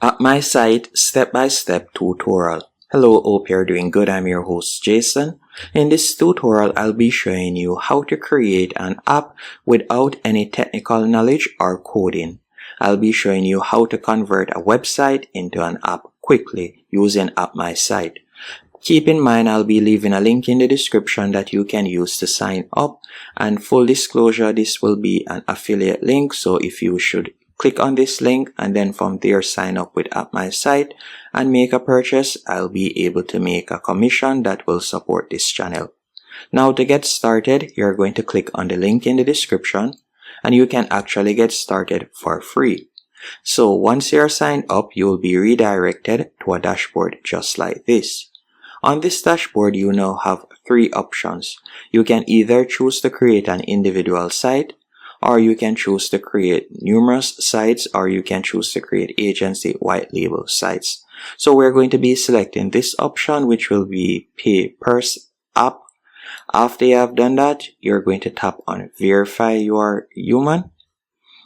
At my site, step-by-step tutorial. Hello, hope you're doing good. I'm your host Jason. In this tutorial, I'll be showing you how to create an app without any technical knowledge or coding. I'll be showing you how to convert a website into an app quickly using At My Site. Keep in mind, I'll be leaving a link in the description that you can use to sign up. And full disclosure, this will be an affiliate link, so if you should click on this link and then from there sign up with At My Site and make a purchase, I'll be able to make a commission that will support this channel. Now to get started, you're going to click on the link in the description and you can actually get started for free. So once you're signed up, you will be redirected to a dashboard just like this. On this dashboard, you now have three options. You can either choose to create an individual site, or you can choose to create numerous sites, or you can choose to create agency white label sites. So we're going to be selecting this option, which will be pay per app. After you have done that, you're going to tap on verify you are human.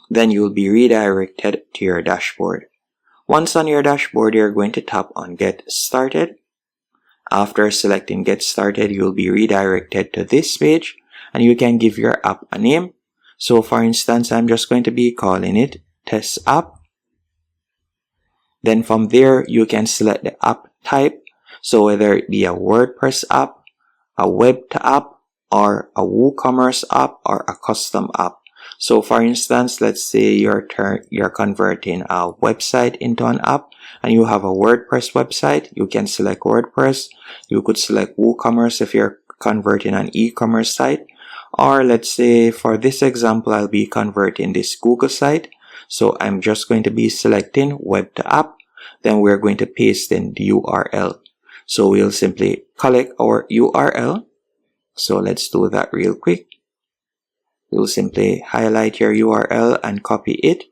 Then you'll be redirected to your dashboard. Once on your dashboard, you're going to tap on get started. After selecting get started, you'll be redirected to this page and you can give your app a name. So for instance, I'm just going to be calling it test app. Then from there, you can select the app type. So whether it be a WordPress app, a web app, or a WooCommerce app, or a custom app. So for instance, let's say you're converting a website into an app and you have a WordPress website. You can select WordPress. You could select WooCommerce if you're converting an e-commerce site. Or let's say for this example, I'll be converting this Google site. So I'm just going to be selecting web to app. Then we're going to paste in the URL. So we'll simply collect our URL. So let's do that real quick. You'll simply highlight your URL and copy it.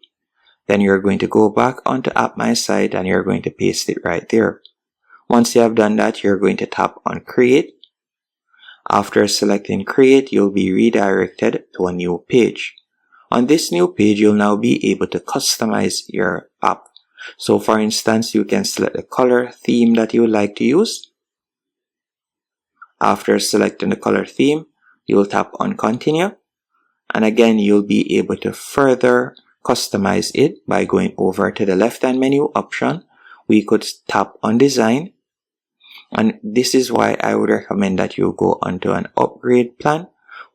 Then you're going to go back onto At My Site and you're going to paste it right there. Once you have done that, you're going to tap on create. After selecting create, you'll be redirected to a new page. On this new page, you'll now be able to customize your app. So for instance, you can select the color theme that you would like to use. After selecting the color theme, you'll tap on continue. And again, you'll be able to further customize it by going over to the left-hand menu option. We could tap on design. And this is why I would recommend that you go onto an upgrade plan.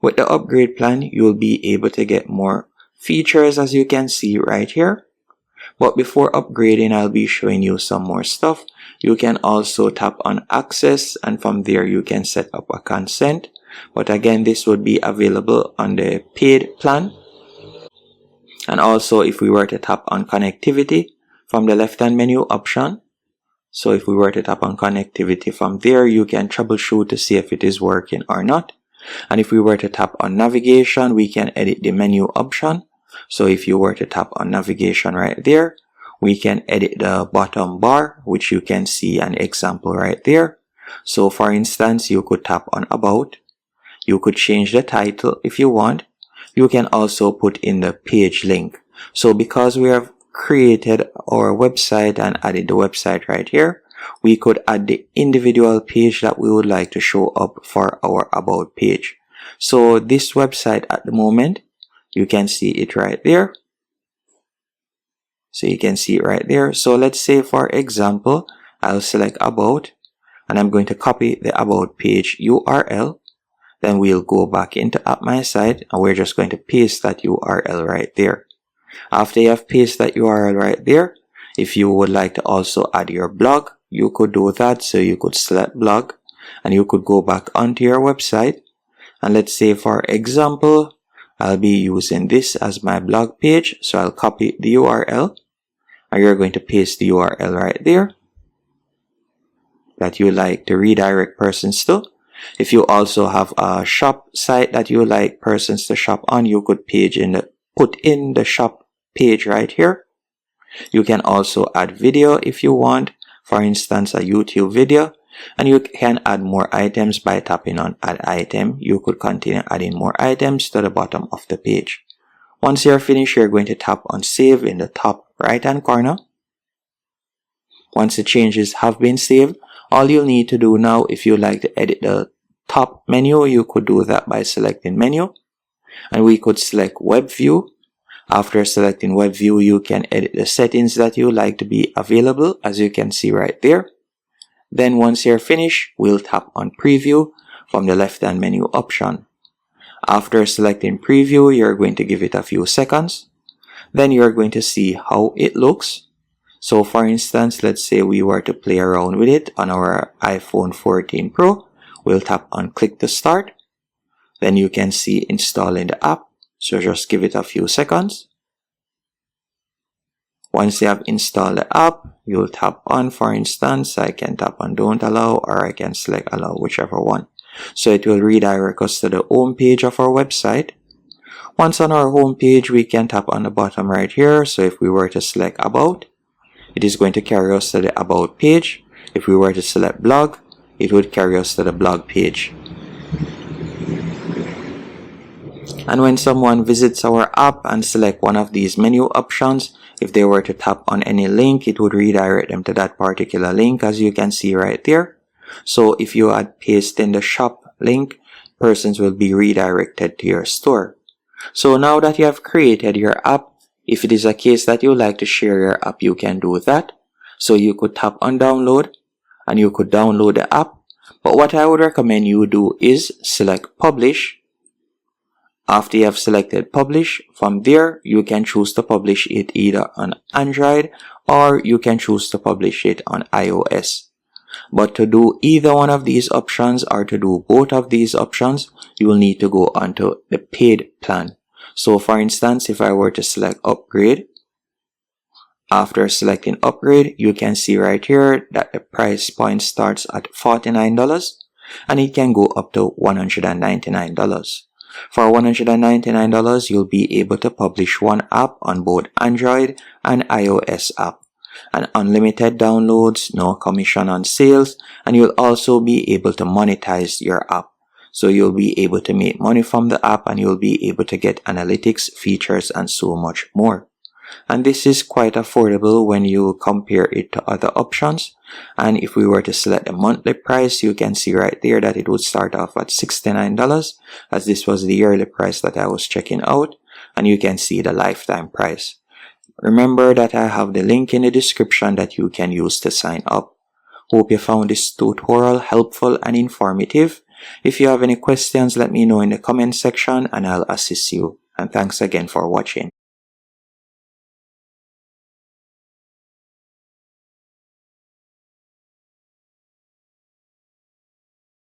With the upgrade plan, you'll be able to get more features, as you can see right here. But before upgrading, I'll be showing you some more stuff. You can also tap on access and from there you can set up a consent. But again, this would be available on the paid plan. And also if we were to tap on connectivity from the left-hand menu option. So if we were to tap on connectivity from there, you can troubleshoot to see if it is working or not. And if we were to tap on navigation, we can edit the menu option. So if you were to tap on navigation right there, we can edit the bottom bar, which you can see an example right there. So for instance, you could tap on about. You could change the title if you want. You can also put in the page link. So because we have created our website and added the website right here, we could add the individual page that we would like to show up for our about page. So this website at the moment, you can see it right there. So you can see it right there. So let's say for example, I'll select about and I'm going to copy the about page URL. Then we'll go back into At My Site and we're just going to paste that URL right there. After you have pasted that URL right there, if you would like to also add your blog, you could do that. So you could select blog and you could go back onto your website. And let's say for example, I'll be using this as my blog page. So I'll copy the URL and you're going to paste the URL right there that you like to redirect persons to. If you also have a shop site that you like persons to shop on, you could put in the shop page right here. You can also add video if you want, for instance a YouTube video, and you can add more items by tapping on add item. You could continue adding more items to the bottom of the page. Once you're finished, you're going to tap on save in the top right hand corner. Once the changes have been saved, all you'll need to do now, if you like to edit the top menu, you could do that by selecting menu, and we could select web view. After selecting web view, you can edit the settings that you like to be available, as you can see right there. Then once you're finished, we'll tap on preview from the left hand menu option. After selecting preview, you're going to give it a few seconds. Then you're going to see how it looks. So for instance, let's say we were to play around with it on our iPhone 14 Pro. We'll tap on click to start. Then you can see installing the app. So just give it a few seconds. Once you have installed the app, you'll tap on, for instance, I can tap on don't allow, or I can select allow, whichever one. So it will redirect us to the home page of our website. Once on our home page, we can tap on the bottom right here. So if we were to select about, it is going to carry us to the about page. If we were to select blog, it would carry us to the blog page. And when someone visits our app and select one of these menu options, if they were to tap on any link, it would redirect them to that particular link, as you can see right there. So if you had pasted in the shop link, persons will be redirected to your store. So now that you have created your app, if it is a case that you like to share your app, you can do that. So you could tap on download and you could download the app. But what I would recommend you do is select publish. After you have selected publish, from there you can choose to publish it either on Android or you can choose to publish it on iOS. But to do either one of these options or to do both of these options, you will need to go onto the paid plan. So for instance, if I were to select upgrade, after selecting upgrade, you can see right here that the price point starts at $49 and it can go up to $199. For $199, you'll be able to publish one app on both Android and iOS app. And unlimited downloads, no commission on sales, and you'll also be able to monetize your app. So you'll be able to make money from the app and you'll be able to get analytics, features, and so much more. And this is quite affordable when you compare it to other options. And if we were to select the monthly price, you can see right there that it would start off at $69, as this was the yearly price that I was checking out. And you can see the lifetime price. Remember that I have the link in the description that you can use to sign up. Hope you found this tutorial helpful and informative. If you have any questions, let me know in the comment section and I'll assist you. And thanks again for watching.